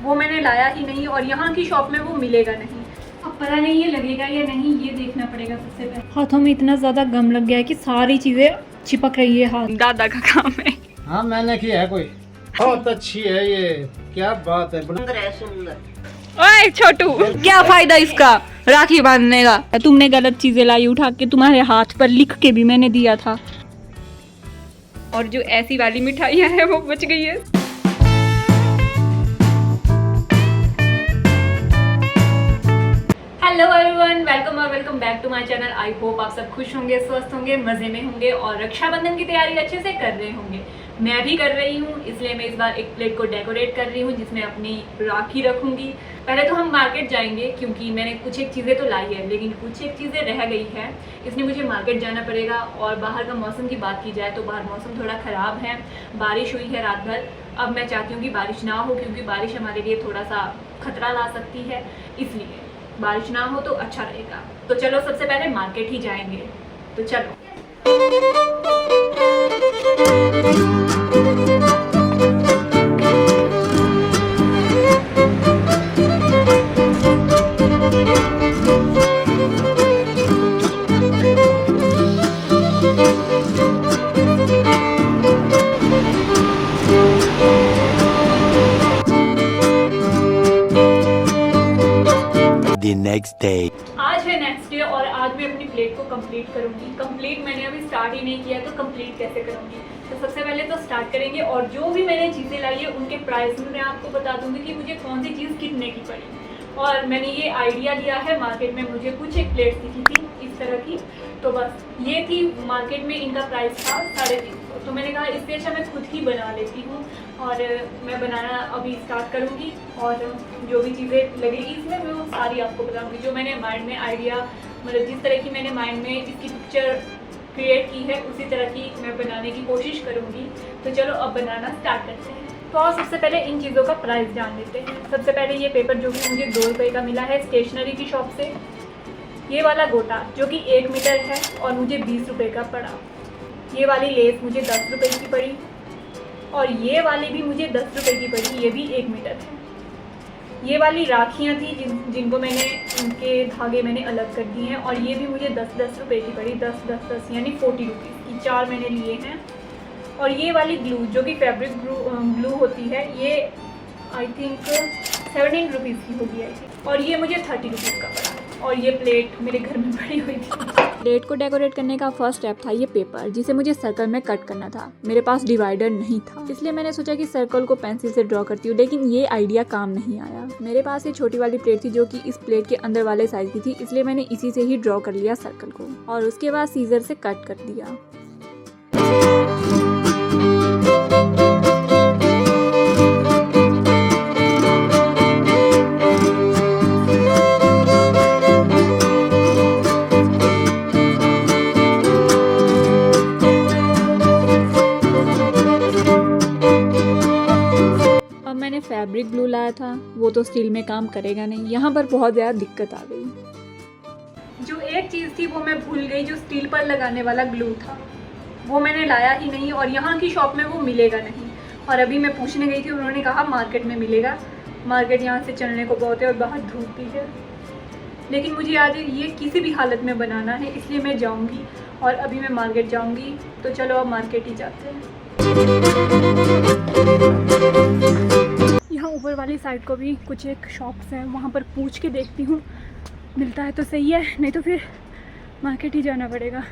वो मैंने लाया ही नहीं और यहाँ की शॉप में वो मिलेगा नहीं। अब पता नहीं ये लगेगा या नहीं, ये देखना पड़ेगा। सबसे पहले हाथों में इतना ज़्यादा गम लग गया है कि सारी चीज़ें चिपक रही है हाथ। दादा का काम है। हाँ मैंने किया है कोई। बहुत अच्छी है ये, क्या बात है। सुंदर। ओए छोटू, क्या फायदा इसका राखी बांधने का? तुमने गलत चीजें लाई उठा के, तुम्हारे हाथ पर लिख के भी मैंने दिया था। और जो ऐसी वाली मिठाइयाँ है वो बच गई है। हेलो एवरीवन, वेलकम और welcome back to my channel. I hope आप सब खुश होंगे, स्वस्थ होंगे, मजे में होंगे और रक्षाबंधन की तैयारी अच्छे से कर रहे होंगे। मैं भी कर रही हूँ, इसलिए मैं इस बार एक प्लेट को डेकोरेट कर रही हूँ जिसमें अपनी राखी रखूँगी। पहले तो हम मार्केट जाएंगे क्योंकि मैंने कुछ एक चीज़ें तो लाई है लेकिन कुछ एक चीज़ें रह गई हैं, इसलिए मुझे मार्केट जाना पड़ेगा। और बाहर का मौसम की बात की जाए तो बाहर मौसम थोड़ा ख़राब है, बारिश हुई है रात भर। अब मैं चाहती हूँ कि बारिश ना हो क्योंकि बारिश हमारे लिए थोड़ा सा खतरा ला सकती है, इसलिए बारिश ना हो तो अच्छा रहेगा। तो चलो सबसे पहले मार्केट ही जाएंगे, तो चलो। The next day. आज है नेक्स्ट डे और आज मैं अपनी प्लेट को कंप्लीट करूंगी। कंप्लीट मैंने अभी स्टार्ट ही नहीं किया तो कंप्लीट कैसे करूंगी? तो सबसे पहले तो स्टार्ट करेंगे और जो भी मैंने चीज़ें लाई है उनके प्राइस मैं आपको बता दूंगी कि मुझे कौन सी चीज़ कितने की पड़ी। और मैंने ये आइडिया लिया है मार्केट में, मुझे कुछ एक प्लेट दिखी थी इस तरह की, तो बस ये थी। मार्केट में इनका प्राइस था 350, तो मैंने कहा इससे अच्छा मैं खुद ही बना लेती हूँ और मैं बनाना अभी स्टार्ट करूँगी। और जो भी चीज़ें लगेगी इसमें मैं वो सारी आपको बताऊँगी। जो मैंने माइंड में आइडिया, मतलब जिस तरह की मैंने माइंड में इसकी पिक्चर क्रिएट की है उसी तरह की मैं बनाने की कोशिश करूँगी। तो चलो अब बनाना स्टार्ट करते हैं। तो और सबसे पहले इन चीज़ों का प्राइस जान लेते हैं। सबसे पहले ये पेपर जो कि मुझे 2 रुपये का मिला है स्टेशनरी की शॉप से। ये वाला गोटा जो कि 1 मीटर है और मुझे 20 रुपये का पड़ा। ये वाली लेस मुझे 10 रुपये की पड़ी और ये वाली भी मुझे 10 रुपये की पड़ी, ये भी 1 मीटर है। ये वाली राखियाँ थी जिनको मैंने, इनके धागे मैंने अलग कर दिए हैं और ये भी मुझे 10-10 रुपये की पड़ी। 10 यानी 40 रुपीज़ की 4 मैंने लिए हैं। और ये वाली ग्लू जो कि फैब्रिक ग्लू होती है, ये आई थिंक 17 रुपीज़ की होगी आई थिंक, और ये मुझे 30 रुपीज़ का पड़ा। और ये प्लेट मेरे घर में पड़ी हुई थी। प्लेट को डेकोरेट करने का फर्स्ट स्टेप था ये पेपर, जिसे मुझे सर्कल में कट करना था। मेरे पास डिवाइडर नहीं था, इसलिए मैंने सोचा कि सर्कल को पेंसिल से ड्रॉ करती हूँ, लेकिन ये आइडिया काम नहीं आया। मेरे पास ये छोटी वाली प्लेट थी जो कि इस प्लेट के अंदर वाले साइज की थी, इसलिए मैंने इसी से ही ड्रॉ कर लिया सर्कल को और उसके बाद सीजर से कट कर दिया। मैंने फैब्रिक ग्लू लाया था, वो तो स्टील में काम करेगा नहीं, यहाँ पर बहुत ज़्यादा दिक्कत आ गई। जो एक चीज़ थी वो मैं भूल गई, जो स्टील पर लगाने वाला ग्लू था वो मैंने लाया ही नहीं और यहाँ की शॉप में वो मिलेगा नहीं। और अभी मैं पूछने गई थी, उन्होंने कहा मार्केट में मिलेगा। मार्केट यहाँ से चलने को बहुत है और बाहर धूप भी है, लेकिन मुझे आज ये किसी भी हालत में बनाना है, इसलिए मैं जाऊँगी और अभी मैं मार्केट जाऊँगी। तो चलो अब मार्केट ही जाते हैं। यहाँ ऊपर वाली साइड को भी कुछ एक शॉप्स हैं, वहाँ पर पूछ के देखती हूँ, मिलता है तो सही है, नहीं तो फिर मार्केट ही जाना पड़ेगा।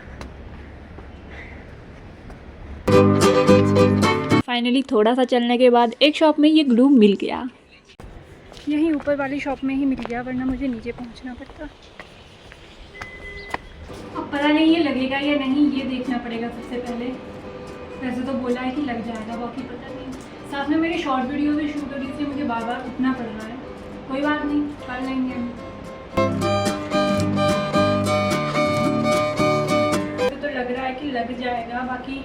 फाइनली थोड़ा सा चलने के बाद एक शॉप में ये ग्लू मिल गया। यहीं ऊपर वाली शॉप में ही मिल गया, वरना मुझे नीचे पहुँचना पड़ता। अब पता नहीं ये लगेगा या नहीं, ये देखना पड़ेगा सबसे पहले। वैसे तो बोला है कि लग जाएगा, बाकी पता नहीं। साथ में मेरी शॉर्ट वीडियो भी शूट हो रही थी, मुझे बार बार उठना पड़ रहा है। कोई बात नहीं, कर लेंगे हम। तो लग रहा है कि लग जाएगा, बाकी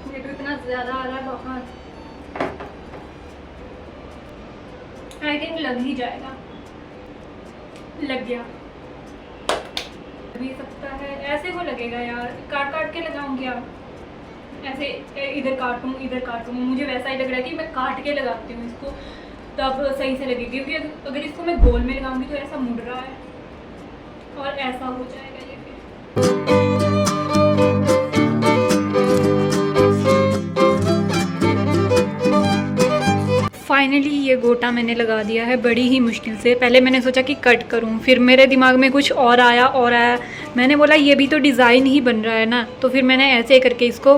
ये तो इतना ज़्यादा आ रहा है बाहर, आई थिंक लग ही जाएगा। लग गया, भी सकता है। ऐसे वो लगेगा यार, काट काट के लगाऊं क्या? ऐसे इधर काटूँ, मुझे वैसा ही लग रहा है कि मैं काट के लगाती हूँ इसको, तब सही से लगेगी। क्योंकि अगर इसको मैं गोल में लगाऊंगी तो ऐसा मुड़ रहा है और ऐसा हो जाएगा ये फिर। फाइनली ये गोटा मैंने लगा दिया है बड़ी ही मुश्किल से। पहले मैंने सोचा कि कट करूं, फिर मेरे दिमाग में कुछ और आया मैंने बोला ये भी तो डिज़ाइन ही बन रहा है ना, तो फिर मैंने ऐसे करके इसको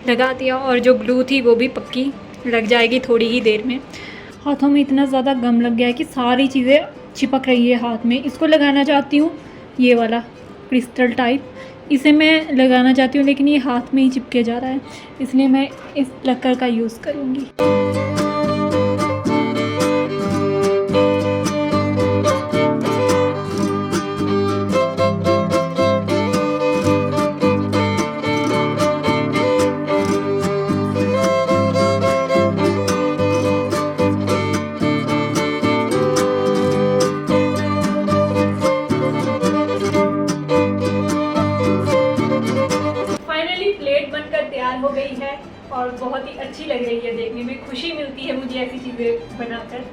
लगा दिया। और जो ग्लू थी वो भी पक्की लग जाएगी थोड़ी ही देर में। हाथों में इतना ज़्यादा गम लग गया है कि सारी चीज़ें चिपक रही है हाथ में। इसको लगाना चाहती हूँ, ये वाला क्रिस्टल टाइप, इसे मैं लगाना चाहती हूँ लेकिन ये हाथ में ही चिपके जा रहा है, इसलिए मैं इस लक्कर का यूज़ करूँगी। हो गई है और बहुत ही अच्छी लग रही है देखने में, खुशी मिलती है मुझे ऐसी चीज़ें बनाकर।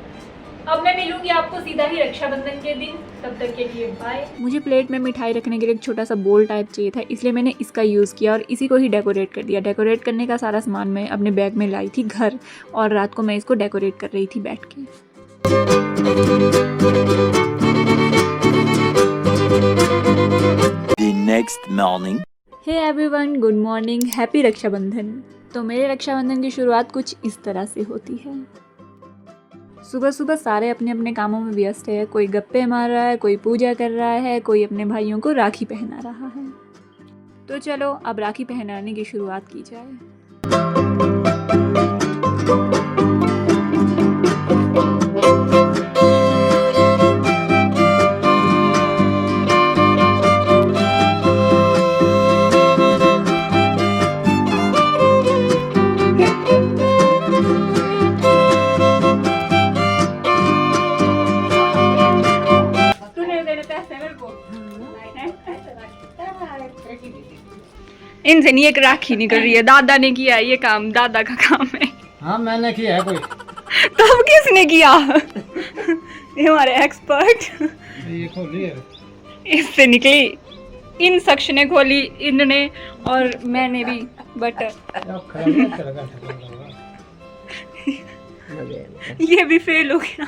अब मैं मिलूंगी आपको सीधा ही रक्षाबंधन के दिन, तब तक के लिए बाय। मुझे प्लेट में मिठाई रखने के लिए एक छोटा सा बोल टाइप चाहिए था, इसलिए मैंने इसका यूज़ किया और इसी को ही डेकोरेट कर दिया। डेकोरेट करने का सारा सामान मैं अपने बैग में लाई थी घर, और रात को मैं इसको डेकोरेट कर रही थी बैठ के। The next morning. Hey everyone, good morning, happy Rakshabandhan. तो मेरे रक्षाबंधन की शुरुआत कुछ इस तरह से होती है। सुबह सुबह सारे अपने अपने कामों में व्यस्त है, कोई गप्पे मार रहा है, कोई पूजा कर रहा है, कोई अपने भाइयों को राखी पहना रहा है। तो चलो अब राखी पहनाने की शुरुआत की जाए। इनसे नहीं, एक राखी निकल रही है। दादा ने किया है ये काम, दादा का काम है। हाँ मैंने किया है कोई। तो अब किसने किया? ये हमारे एक्सपर्ट। ये खोली है, इससे निकली, इन शख्स ने खोली, इन्होंने और मैंने भी, बट ये भी फेल हो गया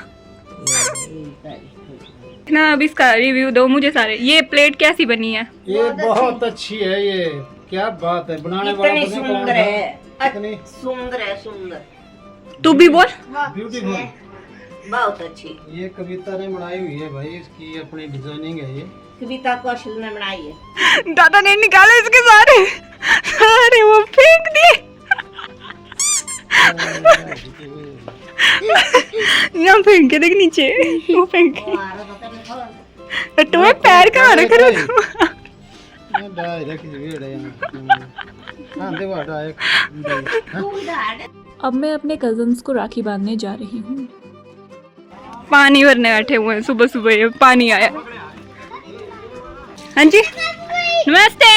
ना। अब इसका रिव्यू दो मुझे सारे। ये प्लेट कैसी बनी है? ये बहुत अच्छी है। ये क्या बात है, बनाने वाला इतनी सुंदर है, इतनी सुंदर है, सुंदर, तू भी बोल। ब्यूटीफुल, बहुत अच्छी। ये कविता ने बनाई हुई है भाई, इसकी अपनी डिजाइनिंग है। ये कविता कौशल ने बनाई है। दादा ने निकाले इसके सारे सारे वो फेंक दिए। यहाँ फेंक के देख नीचे, वो फेंक के। तो मैं पैर कहाँ रख रहा हूँ? अब मैं अपने कजन्स को राखी बांधने जा रही हूँ। पानी भरने बैठे हुए हैं, सुबह सुबह ये पानी आया। हाँ जी, नमस्ते।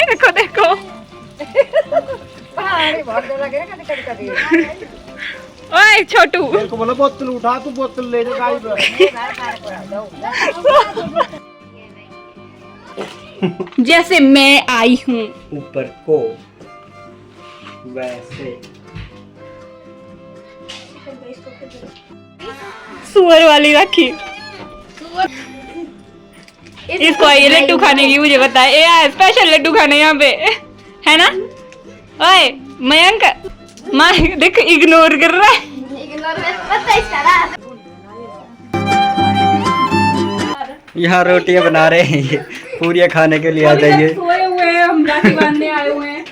देखो देखो, ओए छोटू, मेरे को बोला बोतल उठा, तू बोतल ले जा। जैसे मैं आई हूँ ऊपर को वैसे। सुअर वाली राखी। इसको ये लड्डू खाने की मुझे पता है, ये स्पेशल लड्डू खाने यहाँ पे है ना। ओए मयंक, माँ देख इग्नोर कर रहा है। यहाँ रोटियां बना रहे हैं, ये पूरियां खाने के लिए आ जाइए। सोए हुए हैं, हम राखी बांधने आए हुए हैं।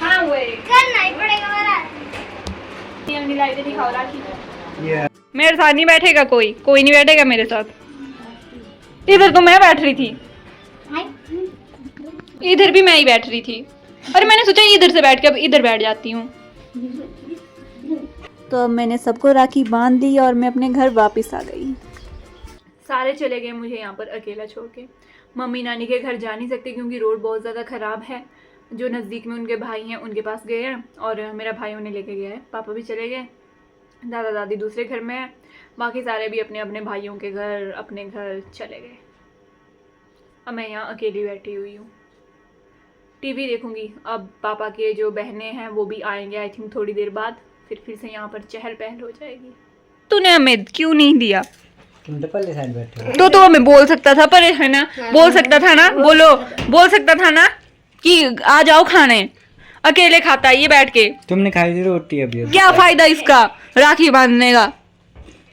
हाँ वो करना ही पड़ेगा मेरा। मेरे साथ नहीं बैठेगा कोई, कोई नहीं बैठेगा मेरे साथ। इधर तो मैं बैठ रही थी, इधर भी मैं ही बैठ रही थी, और मैंने सोचा इधर से बैठ के अब इधर बैठ जाती हूँ। तो अब मैंने सबको राखी बांध दी और मैं अपने घर वापस आ गई। सारे चले गए मुझे यहाँ पर अकेला छोड़ के। मम्मी नानी के घर जा नहीं सकते क्योंकि रोड बहुत ज़्यादा ख़राब है। जो नज़दीक में उनके भाई हैं उनके पास गए हैं और मेरा भाई उन्हें लेके गया है। पापा भी चले गए, दादा दादी दूसरे घर में है, बाकी सारे भी अपने अपने भाइयों के घर अपने घर चले गए। अब मैं यहाँ अकेली बैठी हुई हूँ, टीवी देखूँगी। अब पापा के जो बहनें हैं वो भी आएंगे आई थिंक थोड़ी देर बाद, फिर से यहाँ पर चहल पहल हो जाएगी। तूने हमें क्यों नहीं दिया? तुम तो पहले साइड बैठे हो। तो हमें बोल सकता था, पर है ना, बोल सकता था ना, बोल सकता था ना कि आ जाओ खाने। अकेले खाता है ये बैठ के। तुमने खाई थी रोटी अभी। क्या फायदा इसका राखी बांधने का?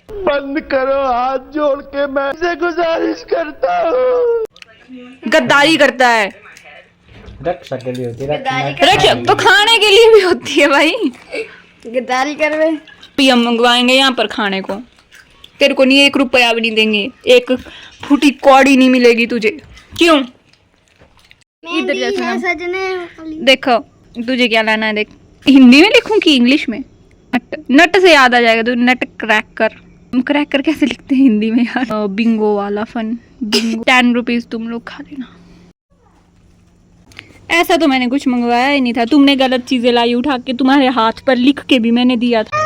बंद करो, हाथ जोड़ के मैं से गुजारिश करता हूँ। गद्दारी करता है। रक्षा के लिए होती है, रक्षा तो खाने के लिए भी होती है भाई। गद्दारी करवे। पीएम मंगवाएंगे यहाँ पर खाने को, तेरे को नहीं 1 रुपया भी नहीं देंगे, एक फूटी कौड़ी नहीं मिलेगी तुझे। क्यों? इधर जैसे देखो तुझे क्या लाना है, देख हिंदी में लिखूं कि इंग्लिश में? नट से याद आ जाएगा तो नट क्रैकर कैसे लिखते हैं हिंदी में यार? बिंगो वाला फन, बिंगो 10 रुपीज तुम लोग खा लेना। ऐसा तो मैंने कुछ मंगवाया ही नहीं था, तुमने गलत चीजें लाई उठा के, तुम्हारे हाथ पर लिख के भी मैंने दिया था।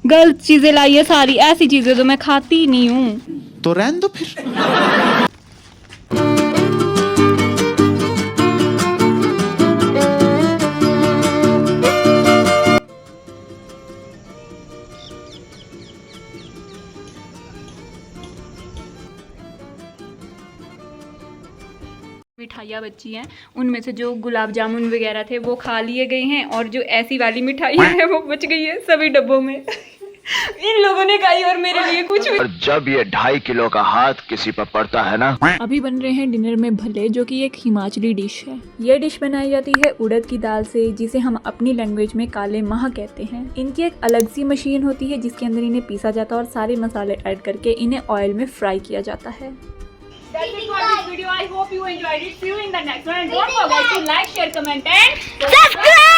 गलत चीजें लाई है सारी, ऐसी चीजें तो मैं खाती ही नहीं हूँ। तो रहने दो फिर। मिठाइयाँ बची हैं, उनमें से जो गुलाब जामुन वगैरह थे वो खा लिए गए हैं और जो ऐसी वाली मिठाइयाँ हैं वो बच गई है सभी डब्बों में। इन लोगों ने खाई और मेरे लिए कुछ भी। और जब ये 2.5 किलो का हाथ किसी पर पड़ता है ना। अभी बन रहे हैं डिनर में भले, जो कि एक हिमाचली डिश है। ये डिश बनाई जाती है उड़द की दाल से, जिसे हम अपनी लैंग्वेज में काले माह कहते हैं। इनकी एक अलग सी मशीन होती है जिसके अंदर इन्हें पीसा जाता है और सारे मसाले ऐड करके इन्हें ऑयल में फ्राई किया जाता है। That's it for this video. I hope you enjoyed it. See you in the next one. And don't forget to like, share, comment and subscribe.